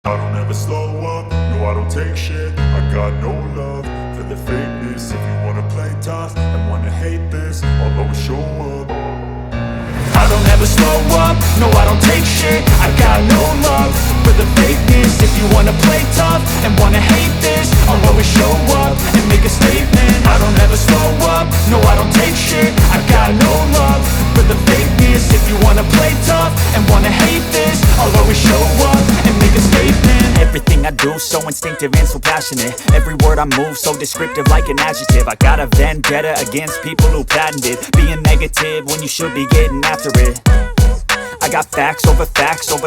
I don't ever slow up, no I don't take shit. I got no love for the fakeness. If you wanna play tough and wanna hate this, I'll always show up. I don't ever slow up, no I don't take shit. I got no love for the fakeness. If you wanna play tough and wanna hate this, I'll always show up and make a statement. I don't ever slow up, no I don't take shit. I got no love for the fakeness. If you wanna play tough and wanna hate this, I'll always show up and make a statement. Everything I do so instinctive and so passionate. Every word I move so descriptive like an adjective. I got a vendetta against people who patented being negative when you should be getting after it. I got facts over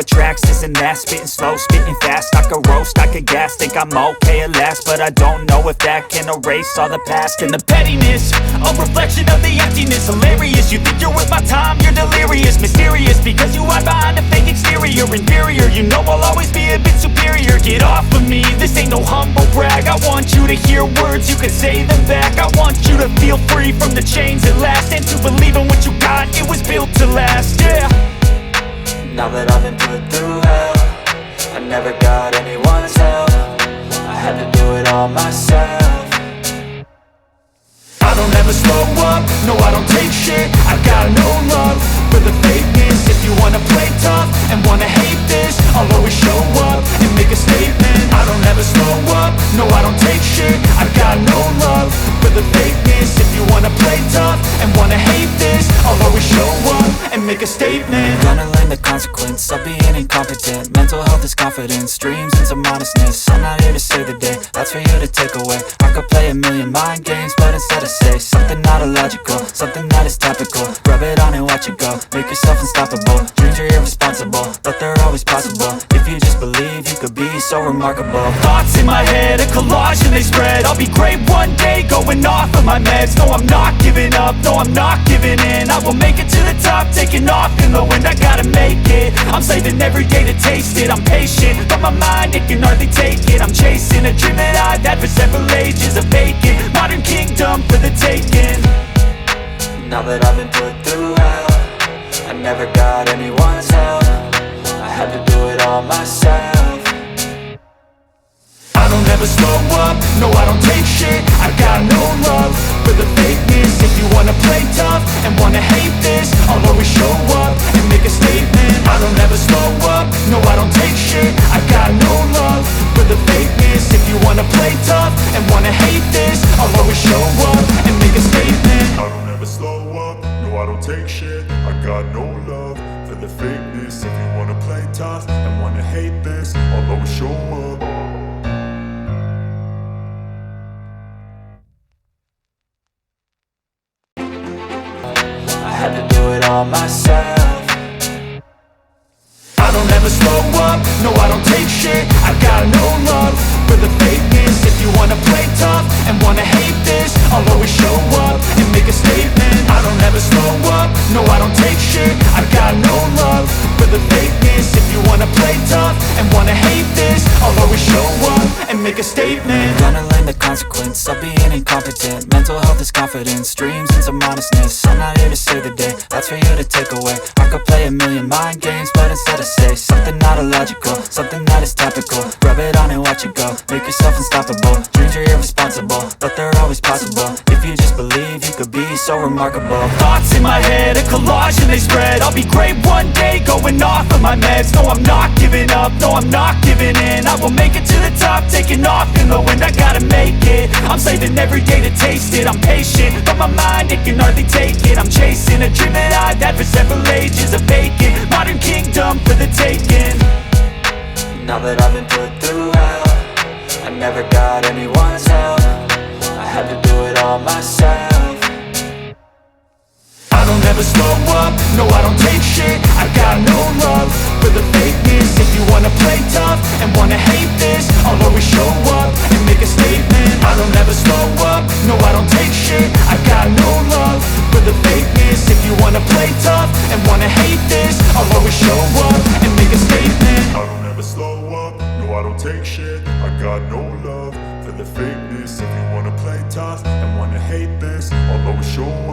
tracks, this and that. Spitting slow, spitting fast, I could roast, I could gas. Think I'm okay at last, but I don't know if that can erase all the past. And the pettiness, a reflection of the emptiness. Hilarious, you think you're worth my time, you're delirious. Mysterious, because you hide behind a fake exterior. Inferior, you know I'll always be a bit superior. Get off of me, this ain't no humble brag. I want you to hear words, you can say them back. I want you to feel free from the chains at last, and to believe in what you got, it was built to last, yeah. Now that I've been put through hell, I never got anyone's help. I had to do it all myself. I don't ever slow up, no I don't take shit. I got no love for the fakeness. If you wanna play tough and wanna hate this, I'll always show up and make a statement. I don't ever slow up, no I don't take shit. I got no love for the fakeness. If you wanna play tough and wanna hate this, I'll always show up and make a statement. Gonna learn the consequence of being incompetent. Mental health is confidence, dreams and some honestness. I'm not here to save the day, that's for you to take away. I could play a million mind games, but instead I say something not illogical, something that is topical. Rub it on and watch it go, make yourself unstoppable. Dreams are irresponsible, but they're always possible. If you just believe, you could be so remarkable. Thoughts in my head, a collage and they spread. I'll be great one day, going off of my meds. No, I'm not giving up, no, I'm not giving in. I will make it to the top, taking off in the wind. I gotta make it, I'm saving every day to taste it. I'm patient, but my mind, it can hardly take it. I'm chasing a dream that I've had for several ages. A vacant, modern kingdom for the taking. Now that I've been put through hell, I never got anyone's help. I had to do it all myself. I don't ever slow up, no I don't take shit. I got no love for the fakeness. If you wanna play tough and wanna hate this, I'll always show up and make a statement. I don't ever slow up, no I don't take shit. I got no love for the fakeness. If you wanna play tough and wanna hate this, I'll always show up and make a statement. I don't ever slow up, no I don't take shit. I got no love for the fakeness. If you wanna play tough and wanna hate this, I'll always show up. I had to do it all myself. I don't ever slow up, no I don't take shit. I got no love for the fakeness. If you wanna play tough and wanna hate this, I'll always show up and make a statement. I don't ever slow up, no I don't take shit. I got no love for the fakeness. If you wanna play tough and wanna hate this, I'll always show up and make a statement. Gonna learn the consequence of being incompetent. Mental health is confidence, dreams and some honestness. I'm not here to save the day, that's for you to take away. I could play a million mind games, but instead I say something not illogical, something that is topical. Rub it on and watch it go, make yourself unstoppable. Dreams are irresponsible, but they're always possible. If you just believe, you could be so remarkable. Thoughts in my head, a collage and they spread. I'll be great one day, going off of my meds. No, I'm not giving up, no, I'm not giving in. I will make it to the top, taking off in the wind. I gotta make it, I'm saving every day to taste it. I'm patient, but my mind, it can hardly take it. I'm chasing a dream that I've had for several ages. A vacant, modern kingdom for the taking. Now that I've been put through hell, I never got anyone's help. I had to do it all myself. I don't ever slow up, no I don't take shit. I got no love for the fakeness. If you wanna play tough and wanna hate this, I'll always show up and make a statement. I don't ever slow up, no I don't take shit. I got no love for the fakeness. If you wanna play tough and wanna hate this, I'll always show up and make a statement. I don't ever slow up, no I don't take shit. I got no love for the fakeness. If you wanna play tough and wanna hate this, I'll always show up.